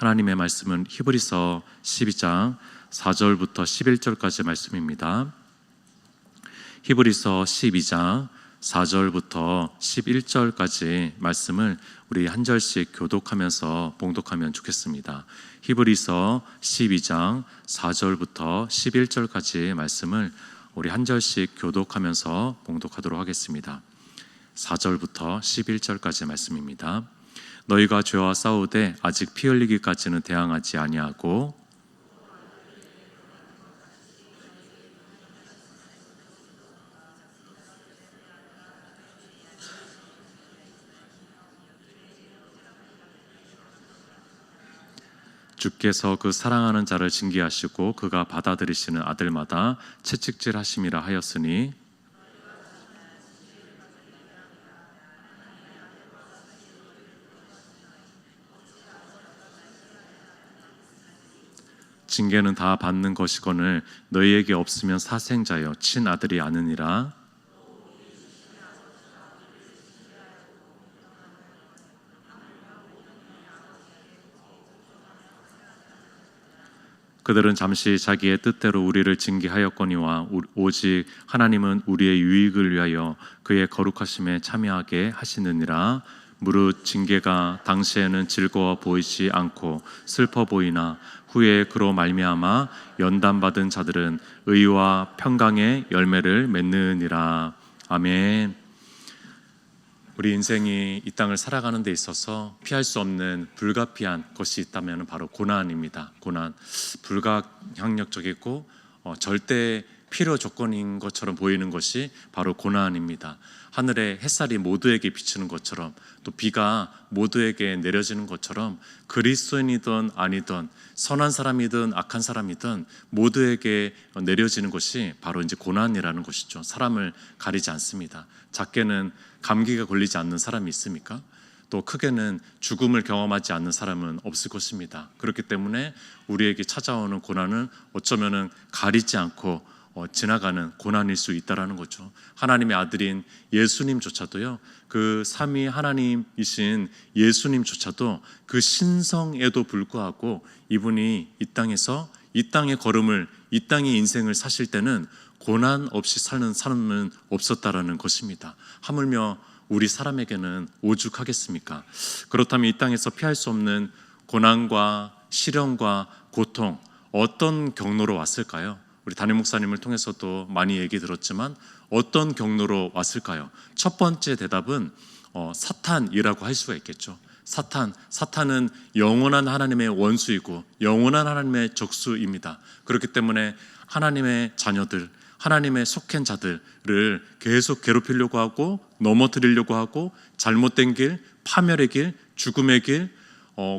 하나님의 말씀은 히브리서 12장 4절부터 11절까지 말씀입니다. 히브리서 12장 4절부터 11절까지 말씀을 우리 한 절씩 교독하면서 봉독하면 좋겠습니다. 히브리서 12장 4절부터 11절까지 말씀을 우리 한 절씩 교독하면서 봉독하도록 하겠습니다. 4절부터 11절까지 말씀입니다. 너희가 죄와 싸우되 아직 피 흘리기까지는 대항하지 아니하고 주께서 그 사랑하는 자를 징계하시고 그가 받아들이시는 아들마다 채찍질하심이라 하였으니 징계는 다 받는 것이거늘 너희에게 없으면 사생자여 친아들이 아느니라. 그들은 잠시 자기의 뜻대로 우리를 징계하였거니와 오직 하나님은 우리의 유익을 위하여 그의 거룩하심에 참여하게 하시느니라. 무릇 징계가 당시에는 즐거워 보이지 않고 슬퍼 보이나 후에 그로 말미암아 연단받은 자들은 의와 평강의 열매를 맺느니라. 아멘. 우리 인생이 이 땅을 살아가는 데 있어서 피할 수 없는 불가피한 것이 있다면 바로 고난입니다. 고난, 불가항력적이고 절대 필요 조건인 것처럼 보이는 것이 바로 고난입니다. 하늘에 햇살이 모두에게 비치는 것처럼 또 비가 모두에게 내려지는 것처럼 그리스도인이든 아니든 선한 사람이든 악한 사람이든 모두에게 내려지는 것이 바로 이제 고난이라는 것이죠. 사람을 가리지 않습니다. 작게는 감기가 걸리지 않는 사람이 있습니까? 또 크게는 죽음을 경험하지 않는 사람은 없을 것입니다. 그렇기 때문에 우리에게 찾아오는 고난은 어쩌면은 가리지 않고 지나가는 고난일 수 있다라는 거죠. 하나님의 아들인 예수님조차도요, 그 삼위 하나님이신 예수님조차도 그 신성에도 불구하고 이분이 이 땅의 걸음을, 이 땅의 인생을 사실 때는 고난 없이 사는 사람은 없었다라는 것입니다. 하물며 우리 사람에게는 오죽하겠습니까? 그렇다면 이 땅에서 피할 수 없는 고난과 시련과 고통, 어떤 경로로 왔을까요? 우리 담임 목사님을 통해서도 많이 얘기 들었지만 어떤 경로로 왔을까요? 첫 번째 대답은 사탄이라고 할 수가 있겠죠. 사탄은 영원한 하나님의 원수이고 영원한 하나님의 적수입니다. 그렇기 때문에 하나님의 자녀들, 하나님의 속한 자들을 계속 괴롭히려고 하고 넘어뜨리려고 하고 잘못된 길, 파멸의 길, 죽음의 길,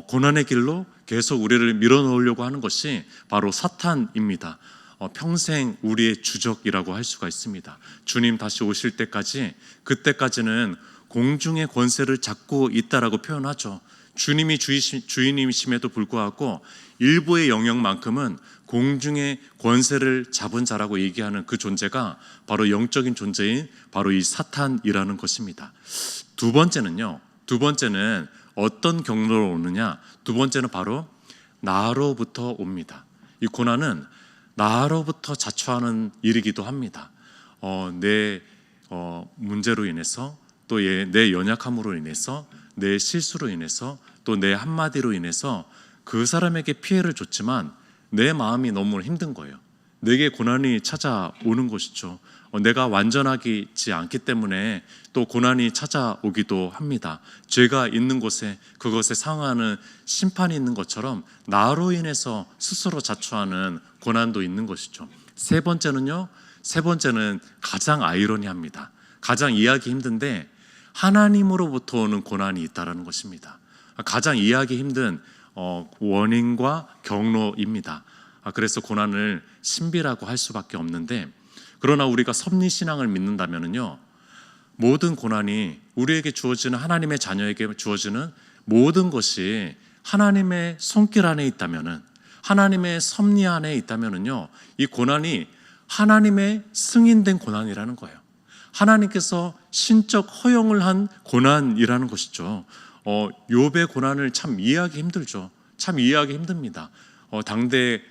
고난의 길로 계속 우리를 밀어넣으려고 하는 것이 바로 사탄입니다. 평생 우리의 주적이라고 할 수가 있습니다. 주님 다시 오실 때까지, 그때까지는 공중의 권세를 잡고 있다라고 표현하죠. 주님이 주인이심에도 불구하고 일부의 영역만큼은 공중의 권세를 잡은 자라고 얘기하는 그 존재가 바로 영적인 존재인 바로 이 사탄이라는 것입니다. 두 번째는 어떤 경로로 오느냐? 두 번째는 바로 나로부터 옵니다. 이 고난은 나로부터 자초하는 일이기도 합니다. 내 문제로 인해서 또 내 연약함으로 인해서 내 실수로 인해서 또 내 한마디로 인해서 그 사람에게 피해를 줬지만 내 마음이 너무 힘든 거예요. 내게 고난이 찾아오는 것이죠. 내가 완전하지 않기 때문에 또 고난이 찾아오기도 합니다. 죄가 있는 곳에 그것에 상하는 심판이 있는 것처럼 나로 인해서 스스로 자초하는 고난도 있는 것이죠. 세 번째는 가장 아이러니합니다. 가장 이해하기 힘든데 하나님으로부터 오는 고난이 있다는 것입니다. 가장 이해하기 힘든 원인과 경로입니다. 그래서 고난을 신비라고 할 수밖에 없는데, 그러나 우리가 섭리신앙을 믿는다면요, 모든 고난이 우리에게 주어지는, 하나님의 자녀에게 주어지는 모든 것이 하나님의 손길 안에 있다면은, 하나님의 섭리 안에 있다면은요, 이 고난이 하나님의 승인된 고난이라는 거예요. 하나님께서 신적 허용을 한 고난이라는 것이죠. 욥의 고난을 참 이해하기 힘들죠. 참 이해하기 힘듭니다. 당대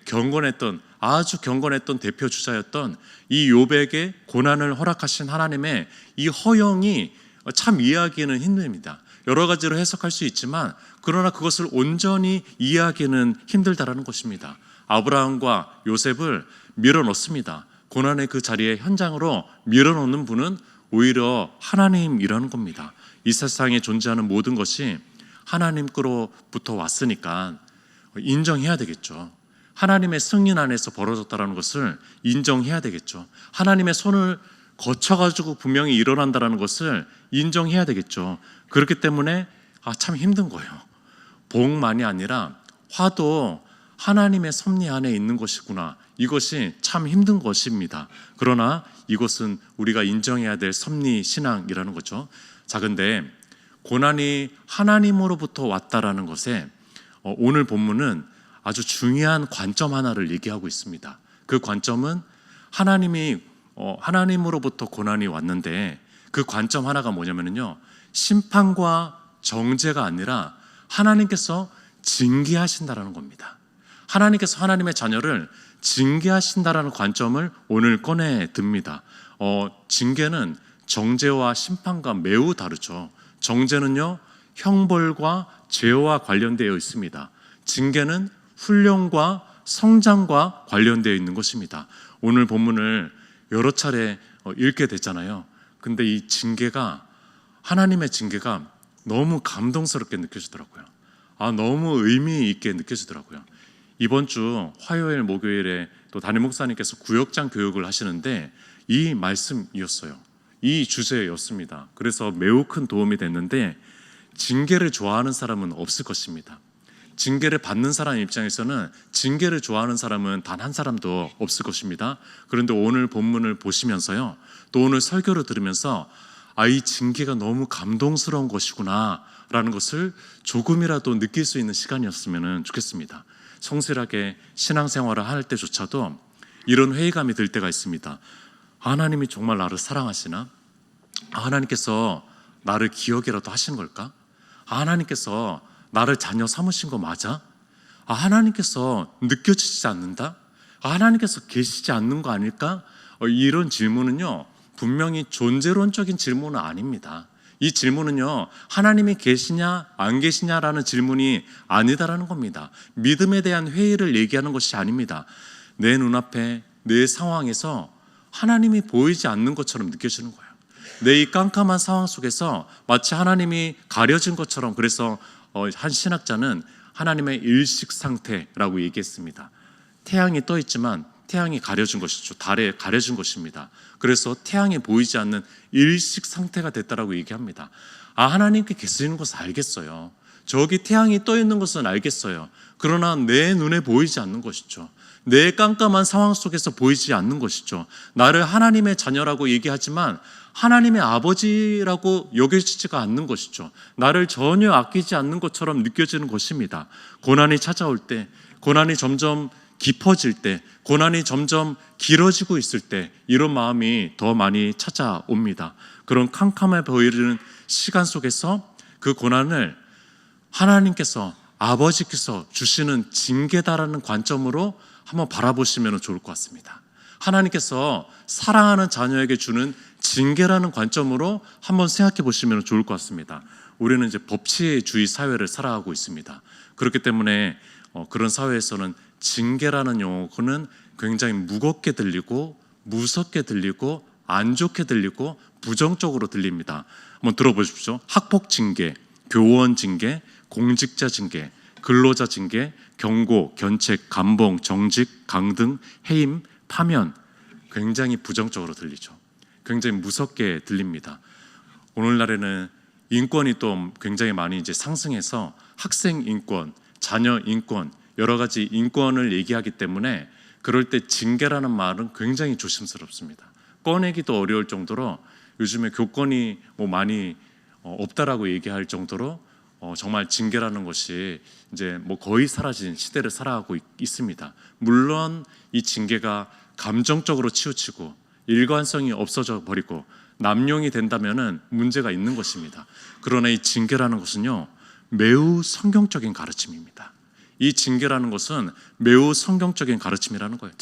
아주 경건했던 대표 주자였던 이 욥에게 고난을 허락하신 하나님의 이 허영이 참 이해하기는 힘듭니다. 여러 가지로 해석할 수 있지만 그러나 그것을 온전히 이해하기는 힘들다라는 것입니다. 아브라함과 요셉을 밀어넣습니다. 고난의 그 자리에 현장으로 밀어넣는 분은 오히려 하나님이라는 겁니다. 이 세상에 존재하는 모든 것이 하나님께로부터 왔으니까 인정해야 되겠죠. 하나님의 승인 안에서 벌어졌다는 것을 인정해야 되겠죠. 하나님의 손을 거쳐가지고 분명히 일어난다는 것을 인정해야 되겠죠. 그렇기 때문에 참 힘든 거예요. 복만이 아니라 화도 하나님의 섭리 안에 있는 것이구나. 이것이 참 힘든 것입니다. 그러나 이것은 우리가 인정해야 될 섭리 신앙이라는 거죠. 자, 근데 고난이 하나님으로부터 왔다라는 것에 오늘 본문은 아주 중요한 관점 하나를 얘기하고 있습니다. 그 관점은 하나님으로부터 고난이 왔는데 그 관점 하나가 뭐냐면요, 심판과 정죄가 아니라 하나님께서 징계하신다라는 겁니다. 하나님께서 하나님의 자녀를 징계하신다라는 관점을 오늘 꺼내 듭니다. 징계는 정죄와 심판과 매우 다르죠. 정죄는요, 형벌과 죄와 관련되어 있습니다. 징계는 훈련과 성장과 관련되어 있는 것입니다. 오늘 본문을 여러 차례 읽게 됐잖아요. 근데 이 하나님의 징계가 너무 감동스럽게 느껴지더라고요. 너무 의미 있게 느껴지더라고요. 이번 주 화요일, 목요일에 또 담임 목사님께서 구역장 교육을 하시는데 이 말씀이었어요. 이 주제였습니다. 그래서 매우 큰 도움이 됐는데, 징계를 좋아하는 사람은 없을 것입니다. 징계를 받는 사람 입장에서는 징계를 좋아하는 사람은 단 한 사람도 없을 것입니다. 그런데 오늘 본문을 보시면서요, 또 오늘 설교를 들으면서 이 징계가 너무 감동스러운 것이구나 라는 것을 조금이라도 느낄 수 있는 시간이었으면 좋겠습니다. 성실하게 신앙생활을 할 때조차도 이런 회의감이 들 때가 있습니다. 하나님이 정말 나를 사랑하시나? 하나님께서 나를 기억이라도 하시는 걸까? 하나님께서 나를 자녀 삼으신 거 맞아? 하나님께서 느껴지지 않는다? 하나님께서 계시지 않는 거 아닐까? 이런 질문은요, 분명히 존재론적인 질문은 아닙니다. 이 질문은요, 하나님이 계시냐 안 계시냐라는 질문이 아니다라는 겁니다. 믿음에 대한 회의를 얘기하는 것이 아닙니다. 내 눈앞에 내 상황에서 하나님이 보이지 않는 것처럼 느껴지는 거예요. 내 이 깜깜한 상황 속에서 마치 하나님이 가려진 것처럼. 그래서 한 신학자는 하나님의 일식 상태라고 얘기했습니다. 태양이 떠 있지만 태양이 가려진 것이죠. 달에 가려진 것입니다. 그래서 태양이 보이지 않는 일식 상태가 됐다라고 얘기합니다. 하나님께 계시는 것을 알겠어요. 저기 태양이 떠 있는 것은 알겠어요. 그러나 내 눈에 보이지 않는 것이죠. 내 깜깜한 상황 속에서 보이지 않는 것이죠. 나를 하나님의 자녀라고 얘기하지만 하나님의 아버지라고 여겨지지가 않는 것이죠. 나를 전혀 아끼지 않는 것처럼 느껴지는 것입니다. 고난이 찾아올 때, 고난이 점점 깊어질 때, 고난이 점점 길어지고 있을 때 이런 마음이 더 많이 찾아옵니다. 그런 캄캄해 보이는 시간 속에서 그 고난을 하나님께서, 아버지께서 주시는 징계다라는 관점으로 한번 바라보시면 좋을 것 같습니다. 하나님께서 사랑하는 자녀에게 주는 징계라는 관점으로 한번 생각해 보시면 좋을 것 같습니다. 우리는 이제 법치주의 사회를 살아가고 있습니다. 그렇기 때문에 그런 사회에서는 징계라는 용어는 굉장히 무겁게 들리고 무섭게 들리고 안 좋게 들리고 부정적으로 들립니다. 한번 들어보십시오. 학폭 징계, 교원 징계, 공직자 징계, 근로자 징계, 경고, 견책, 감봉, 정직, 강등, 해임, 파면, 굉장히 부정적으로 들리죠. 굉장히 무섭게 들립니다. 오늘날에는 인권이 또 굉장히 많이 이제 상승해서 학생 인권, 자녀 인권, 여러 가지 인권을 얘기하기 때문에 그럴 때 징계라는 말은 굉장히 조심스럽습니다. 꺼내기도 어려울 정도로 요즘에 교권이 많이 없다라고 얘기할 정도로 정말 징계라는 것이 이제 거의 사라진 시대를 살아가고 있습니다. 물론 이 징계가 감정적으로 치우치고 일관성이 없어져 버리고 남용이 된다면은 문제가 있는 것입니다. 그러나 이 징계라는 것은요, 매우 성경적인 가르침입니다. 이 징계라는 것은 매우 성경적인 가르침이라는 거예요.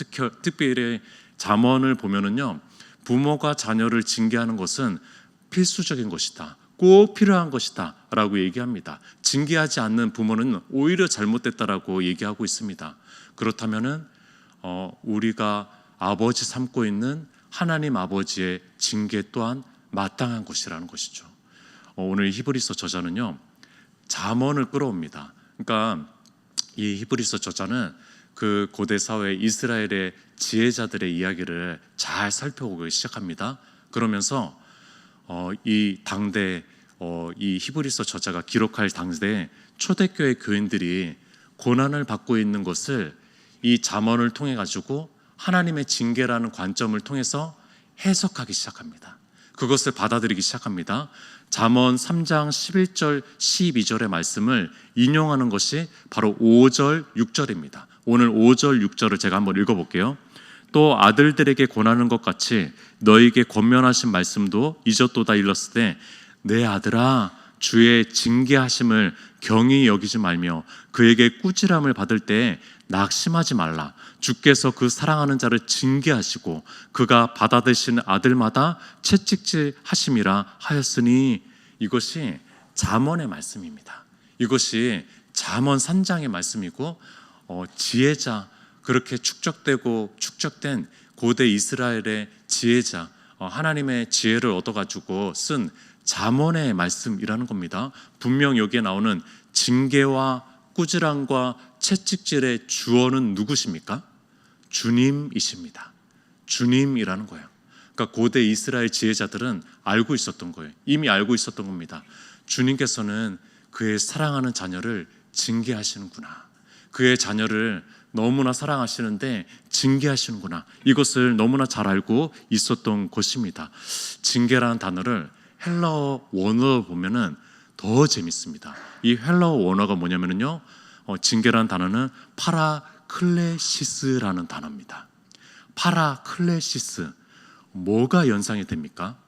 특별히 잠언을 보면은요, 부모가 자녀를 징계하는 것은 필수적인 것이다, 꼭 필요한 것이다 라고 얘기합니다. 징계하지 않는 부모는 오히려 잘못됐다라고 얘기하고 있습니다. 그렇다면은 우리가 아버지 삼고 있는 하나님 아버지의 징계 또한 마땅한 것이라는 것이죠. 오늘 히브리서 저자는요, 잠언을 끌어옵니다. 그러니까 이 히브리서 저자는 그 고대 사회 이스라엘의 지혜자들의 이야기를 잘 살펴보기 시작합니다. 그러면서 이 당대 이 히브리서 저자가 기록할 당대 초대교회 교인들이 고난을 받고 있는 것을 이 잠언을 통해 가지고 하나님의 징계라는 관점을 통해서 해석하기 시작합니다. 그것을 받아들이기 시작합니다. 잠언 3장 11절 12절의 말씀을 인용하는 것이 바로 5절 6절입니다. 오늘 5절 6절을 제가 한번 읽어볼게요. 또 아들들에게 권하는 것 같이 너에게 권면하신 말씀도 잊었도다 일렀을 때 내 아들아 주의 징계하심을 경히 여기지 말며 그에게 꾸지람을 받을 때 낙심하지 말라. 주께서 그 사랑하는 자를 징계하시고 그가 받아드신 아들마다 채찍질 하심이라 하였으니. 이것이 잠언의 말씀입니다. 이것이 잠언 3장의 말씀이고 지혜자, 그렇게 축적된 고대 이스라엘의 지혜자, 하나님의 지혜를 얻어가지고 쓴 잠언의 말씀이라는 겁니다. 분명 여기에 나오는 징계와 꾸지람과 채찍질의 주어는 누구십니까? 주님이십니다. 주님이라는 거예요. 그러니까 고대 이스라엘 지혜자들은 알고 있었던 거예요. 이미 알고 있었던 겁니다. 주님께서는 그의 사랑하는 자녀를 징계하시는구나. 그의 자녀를 너무나 사랑하시는데 징계하시는구나. 이것을 너무나 잘 알고 있었던 것입니다. 징계라는 단어를 헬라어 원어로 보면은 더 재밌습니다. 이 헬라어 원어가 뭐냐면요, 징계라는 단어는 파라클레시스라는 단어입니다. 파라클레시스, 뭐가 연상이 됩니까?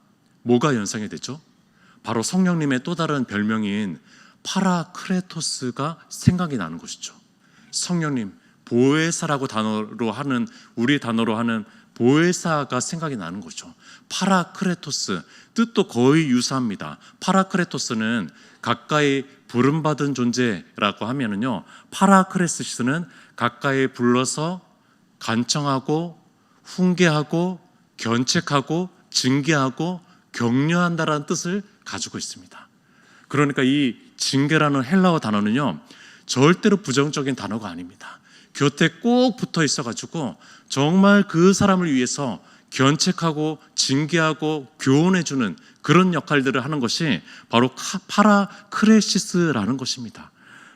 뭐가 연상이 되죠? 바로 성령님의 또 다른 별명인 파라크레토스가 생각이 나는 것이죠. 성령님, 보혜사라고 우리 단어로 하는 보혜사가 생각이 나는 거죠. 파라크레토스, 뜻도 거의 유사합니다. 파라크레토스는 가까이 부름받은 존재라고 하면은요, 파라크레시스는 가까이 불러서 간청하고 훈계하고 견책하고 징계하고 격려한다라는 뜻을 가지고 있습니다. 그러니까 이 징계라는 헬라어 단어는요, 절대로 부정적인 단어가 아닙니다. 곁에 꼭 붙어 있어가지고 정말 그 사람을 위해서 견책하고 징계하고 교훈해주는 그런 역할들을 하는 것이 바로 파라크레시스라는 것입니다.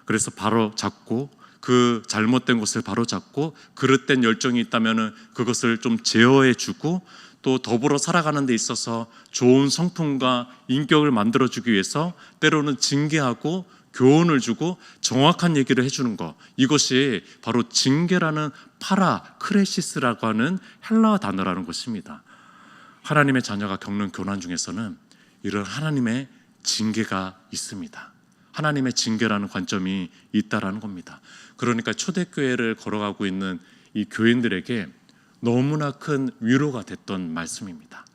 그래서 바로 잡고 그 잘못된 것을 바로 잡고 그릇된 열정이 있다면 그것을 좀 제어해주고 또 더불어 살아가는 데 있어서 좋은 성품과 인격을 만들어주기 위해서 때로는 징계하고 교훈을 주고 정확한 얘기를 해주는 것, 이것이 바로 징계라는 파라크레시스라고 하는 헬라어 단어라는 것입니다. 하나님의 자녀가 겪는 고난 중에서는 이런 하나님의 징계가 있습니다. 하나님의 징계라는 관점이 있다라는 겁니다. 그러니까 초대교회를 걸어가고 있는 이 교인들에게 너무나 큰 위로가 됐던 말씀입니다.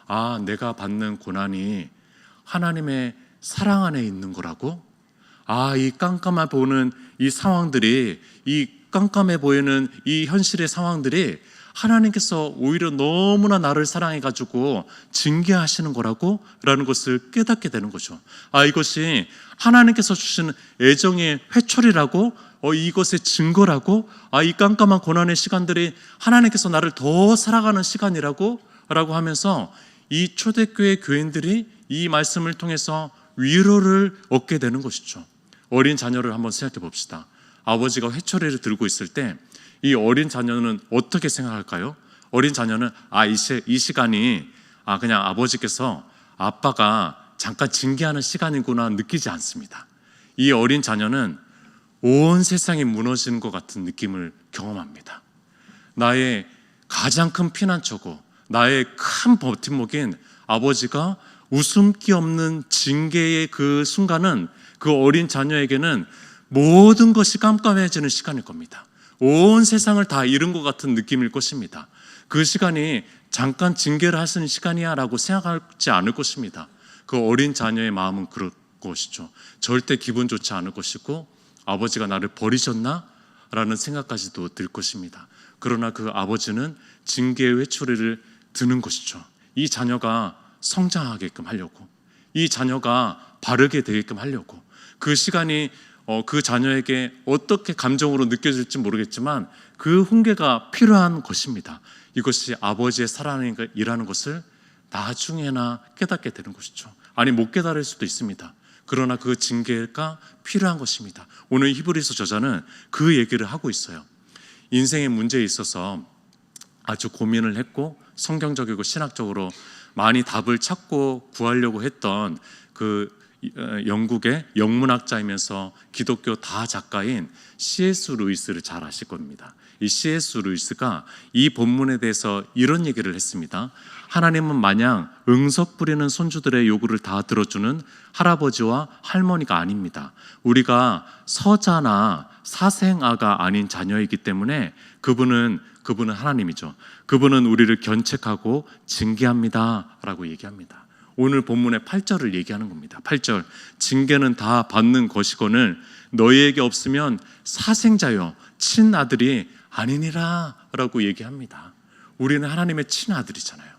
아, 내가 받는 고난이 하나님의 사랑 안에 있는 거라고? 아, 이 깜깜해 보이는 이 상황들이, 이 깜깜해 보이는 이 현실의 상황들이 하나님께서 오히려 너무나 나를 사랑해가지고 징계하시는 거라고? 라는 것을 깨닫게 되는 거죠. 아, 이것이 하나님께서 주시는 애정의 회초리라고? 이것의 증거라고? 아, 이 깜깜한 고난의 시간들이 하나님께서 나를 더 살아가는 시간이라고? 라고 하면서 이 초대교회 교인들이 이 말씀을 통해서 위로를 얻게 되는 것이죠. 어린 자녀를 한번 생각해 봅시다. 아버지가 회초리를 들고 있을 때 이 어린 자녀는 어떻게 생각할까요? 어린 자녀는 이 시간이 그냥 아버지께서 아빠가 잠깐 징계하는 시간이구나 느끼지 않습니다. 이 어린 자녀는 온 세상이 무너지는 것 같은 느낌을 경험합니다. 나의 가장 큰 피난처고 나의 큰 버팀목인 아버지가 웃음기 없는 징계의 그 순간은 그 어린 자녀에게는 모든 것이 깜깜해지는 시간일 겁니다. 온 세상을 다 잃은 것 같은 느낌일 것입니다. 그 시간이 잠깐 징계를 하시는 시간이야 라고 생각하지 않을 것입니다. 그 어린 자녀의 마음은 그럴 것이죠. 절대 기분 좋지 않을 것이고, 아버지가 나를 버리셨나? 라는 생각까지도 들 것입니다. 그러나 그 아버지는 징계의 회초리를 드는 것이죠. 이 자녀가 성장하게끔 하려고, 이 자녀가 바르게 되게끔 하려고. 그 시간이 그 자녀에게 어떻게 감정으로 느껴질지 모르겠지만 그 훈계가 필요한 것입니다. 이것이 아버지의 사랑이라는 것을 나중에나 깨닫게 되는 것이죠. 아니, 못 깨달을 수도 있습니다. 그러나 그 징계가 필요한 것입니다. 오늘 히브리서 저자는 그 얘기를 하고 있어요. 인생의 문제에 있어서 아주 고민을 했고 성경적이고 신학적으로 많이 답을 찾고 구하려고 했던 그 영국의 영문학자이면서 기독교 다작가인 C.S. 루이스를 잘 아실 겁니다. 이 C.S. 루이스가 이 본문에 대해서 이런 얘기를 했습니다. 하나님은 마냥 응석 부리는 손주들의 요구를 다 들어주는 할아버지와 할머니가 아닙니다. 우리가 서자나 사생아가 아닌 자녀이기 때문에 그분은 하나님이죠. 그분은 우리를 견책하고 징계합니다 라고 얘기합니다. 오늘 본문의 8절을 얘기하는 겁니다. 8절, 징계는 다 받는 것이거늘 너희에게 없으면 사생자여 친아들이 아니니라 라고 얘기합니다. 우리는 하나님의 친아들이잖아요.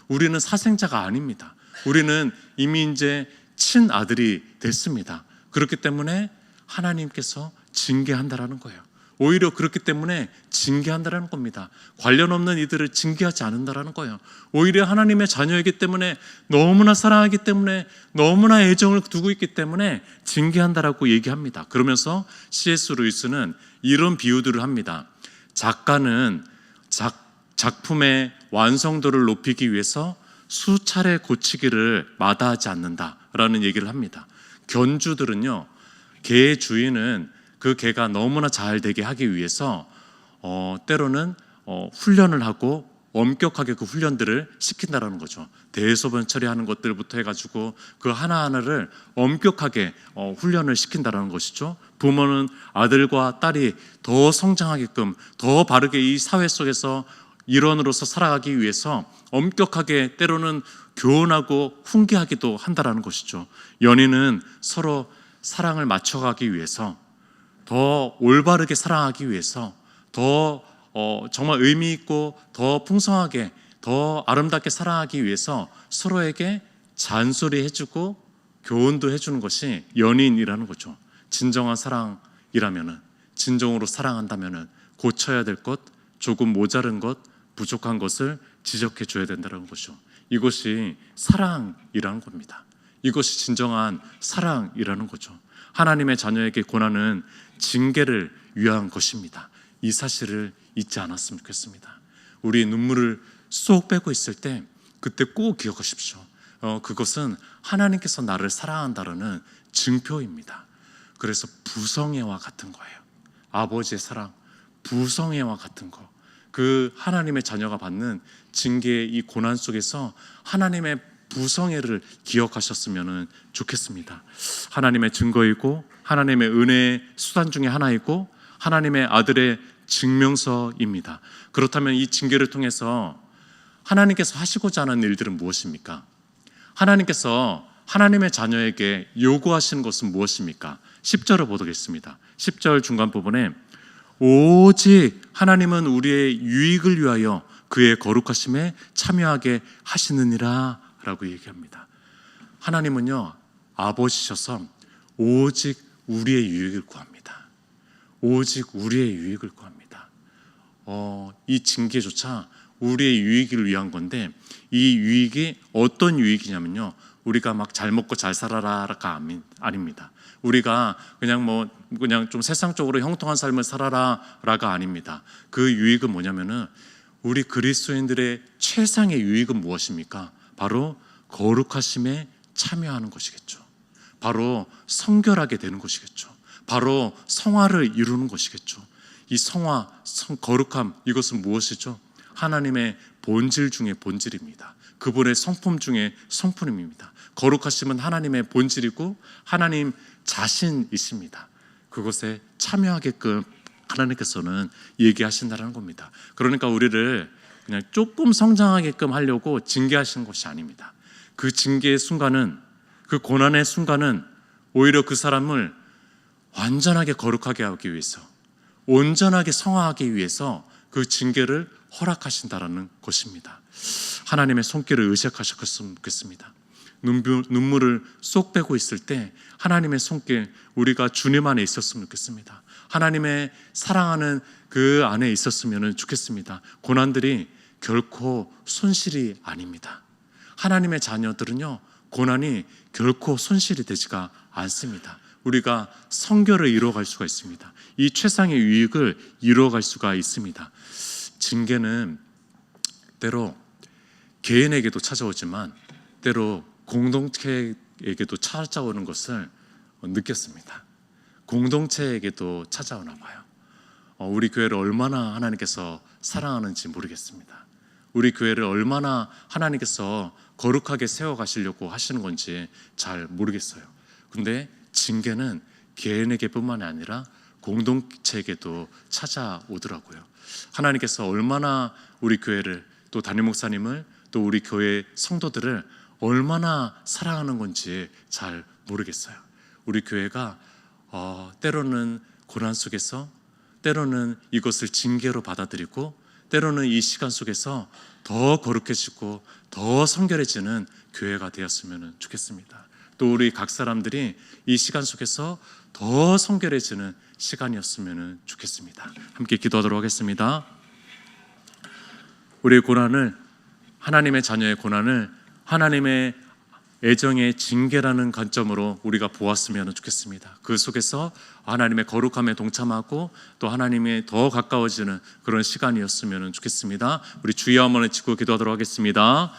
우리는 사생자가 아닙니다. 우리는 이미 이제 친아들이 됐습니다. 그렇기 때문에 하나님께서 징계한다라는 거예요. 오히려 그렇기 때문에 징계한다라는 겁니다. 관련 없는 이들을 징계하지 않는다라는 거예요. 오히려 하나님의 자녀이기 때문에, 너무나 사랑하기 때문에, 너무나 애정을 두고 있기 때문에 징계한다라고 얘기합니다. 그러면서 C.S. 루이스는 이런 비유들을 합니다. 작가는 작품의 완성도를 높이기 위해서 수차례 고치기를 마다하지 않는다라는 얘기를 합니다. 견주들은요, 개의 주인은 그 개가 너무나 잘 되게 하기 위해서 때로는 훈련을 하고 엄격하게 그 훈련들을 시킨다라는 거죠. 대소변 처리하는 것들부터 해가지고 그 하나하나를 엄격하게 훈련을 시킨다라는 것이죠. 부모는 아들과 딸이 더 성장하게끔, 더 바르게 이 사회 속에서 일원으로서 살아가기 위해서 엄격하게 때로는 교훈하고 훈계하기도 한다라는 것이죠. 연인은 서로 사랑을 맞춰가기 위해서, 더 올바르게 사랑하기 위해서, 더 정말 의미 있고 더 풍성하게, 더 아름답게 사랑하기 위해서 서로에게 잔소리해주고 교훈도 해주는 것이 연인이라는 거죠. 진정한 사랑이라면은, 진정으로 사랑한다면은 고쳐야 될 것, 조금 모자른 것, 부족한 것을 지적해 줘야 된다는 것이죠. 이것이 사랑이라는 겁니다. 이것이 진정한 사랑이라는 거죠. 하나님의 자녀에게 고난은 징계를 위한 것입니다. 이 사실을 잊지 않았으면 좋겠습니다. 우리 눈물을 쏙 빼고 있을 때 그때 꼭 기억하십시오. 그것은 하나님께서 나를 사랑한다는 증표입니다. 그래서 부성애와 같은 거예요. 아버지의 사랑, 부성애와 같은 거. 그 하나님의 자녀가 받는 징계의 이 고난 속에서 하나님의 부성애를 기억하셨으면 좋겠습니다. 하나님의 증거이고 하나님의 은혜의 수단 중에 하나이고 하나님의 아들의 증명서입니다. 그렇다면 이 징계를 통해서 하나님께서 하시고자 하는 일들은 무엇입니까? 하나님께서 하나님의 자녀에게 요구하시는 것은 무엇입니까? 10절을 보겠습니다. 10절 중간 부분에 오직 하나님은 우리의 유익을 위하여 그의 거룩하심에 참여하게 하시느니라 라고 얘기합니다. 하나님은요, 아버지셔서 오직 우리의 유익을 구합니다. 오직 우리의 유익을 구합니다. 이 징계조차 우리의 유익을 위한 건데, 이 유익이 어떤 유익이냐면요, 우리가 막 잘 먹고 잘 살아라가 아닙니다. 우리가 그냥 좀 세상적으로 형통한 삶을 살아라가 아닙니다. 그 유익은 뭐냐면은 우리 그리스도인들의 최상의 유익은 무엇입니까? 바로 거룩하심에 참여하는 것이겠죠. 바로 성결하게 되는 것이겠죠. 바로 성화를 이루는 것이겠죠. 이 성화, 거룩함, 이것은 무엇이죠? 하나님의 본질 중에 본질입니다. 그분의 성품 중에 성품입니다. 거룩하심은 하나님의 본질이고 하나님 자신이십니다. 그것에 참여하게끔 하나님께서는 얘기하신다는 겁니다. 그러니까 우리를 그냥 조금 성장하게끔 하려고 징계하신 것이 아닙니다. 그 징계의 순간은, 그 고난의 순간은 오히려 그 사람을 완전하게 거룩하게 하기 위해서, 온전하게 성화하기 위해서 그 징계를 허락하신다라는 것입니다. 하나님의 손길을 의식하셨으면 좋겠습니다. 눈물을 쏙 빼고 있을 때 하나님의 손길, 우리가 주님 안에 있었으면 좋겠습니다. 하나님의 사랑하는 그 안에 있었으면 좋겠습니다. 고난들이 결코 손실이 아닙니다. 하나님의 자녀들은요, 고난이 결코 손실이 되지가 않습니다. 우리가 성결을 이루어갈 수가 있습니다. 이 최상의 유익을 이루어갈 수가 있습니다. 징계는 때로 개인에게도 찾아오지만 때로 공동체에게도 찾아오는 것을 느꼈습니다. 공동체에게도 찾아오나 봐요. 우리 교회를 얼마나 하나님께서 사랑하는지 모르겠습니다. 우리 교회를 얼마나 하나님께서 거룩하게 세워가시려고 하시는 건지 잘 모르겠어요. 근데 징계는 개인에게뿐만이 아니라 공동체에게도 찾아오더라고요. 하나님께서 얼마나 우리 교회를, 또 담임 목사님을, 또 우리 교회 성도들을 얼마나 사랑하는 건지 잘 모르겠어요. 우리 교회가 때로는 고난 속에서, 때로는 이것을 징계로 받아들이고, 때로는 이 시간 속에서 더 거룩해지고 더 성결해지는 교회가 되었으면 좋겠습니다. 또 우리 각 사람들이 이 시간 속에서 더 성결해지는 시간이었으면 좋겠습니다. 함께 기도하도록 하겠습니다. 우리의 고난을, 하나님의 자녀의 고난을 하나님의 애정의 징계라는 관점으로 우리가 보았으면 좋겠습니다. 그 속에서 하나님의 거룩함에 동참하고 또 하나님에 더 가까워지는 그런 시간이었으면 좋겠습니다. 우리 주여 한번 외치고 기도하도록 하겠습니다.